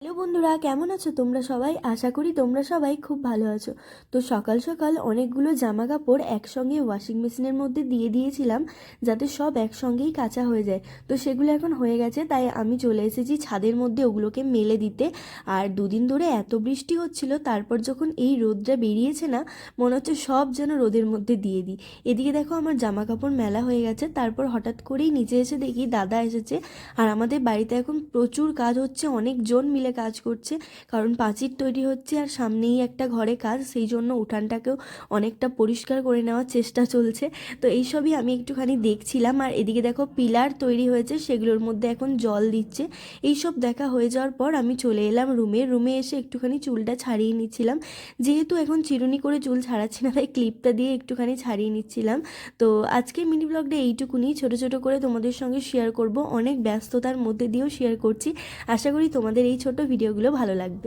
Hello বন্ধুরা, কেমন আছো তোমরা সবাই? আশা করি তোমরা সবাই খুব ভালো আছো। তো সকাল সকাল অনেকগুলো জামা কাপড় একসঙ্গে ওয়াশিং মেশিনের মধ্যে দিয়ে দিয়েছিলাম, যাতে সব একসঙ্গেই কাচা হয়ে যায়। তো সেগুলো এখন হয়ে গেছে, তাই আমি চলে এসেছি ছাদের মধ্যে ওগুলোকে মেলে দিতে। আর দুদিন ধরে এত বৃষ্টি হচ্ছিল, তারপর যখন এই রোদটা বেরিয়েছে না, মনে হচ্ছে সব যেন রোদের মধ্যে দিয়ে দিই। এদিকে দেখো আমার জামা কাপড় মেলা হয়ে গেছে। তারপর হঠাৎ করেই নিচে এসে দেখি দাদা এসেছে। আর আমাদের বাড়িতে এখন প্রচুর কাজ হচ্ছে, অনেকজন মিলে কাজ করছে, কারণ পাঁচির তৈরি হচ্ছে আর সামনেই একটা ঘরে কাজ, সেই জন্য উঠানটাকেও অনেকটা পরিষ্কার করে নেওয়ার চেষ্টা চলছে। তো এইসবই আমি একটুখানি দেখছিলাম। আর এদিকে দেখো পিলার তৈরি হয়েছে, সেগুলোর মধ্যে এখন জল দিচ্ছে। এইসব দেখা হয়ে যাওয়ার পর আমি চলে এলাম রুমে এসে একটুখানি চুলটা ছাড়িয়ে নিচ্ছিলাম। যেহেতু এখন চিরুনি করে চুল ছাড়াচ্ছি না, তাই ক্লিপটা দিয়ে একটুখানি ছাড়িয়ে নিচ্ছিলাম। তো আজকের মিনি ব্লগটা এইটুকুনি, ছোট ছোট করে তোমাদের সঙ্গে শেয়ার করব, অনেক ব্যস্ততার মধ্যে দিয়েও শেয়ার করছি। আশা করি তোমাদের এই ছোট ভিডিওগুলো ভালো লাগবে।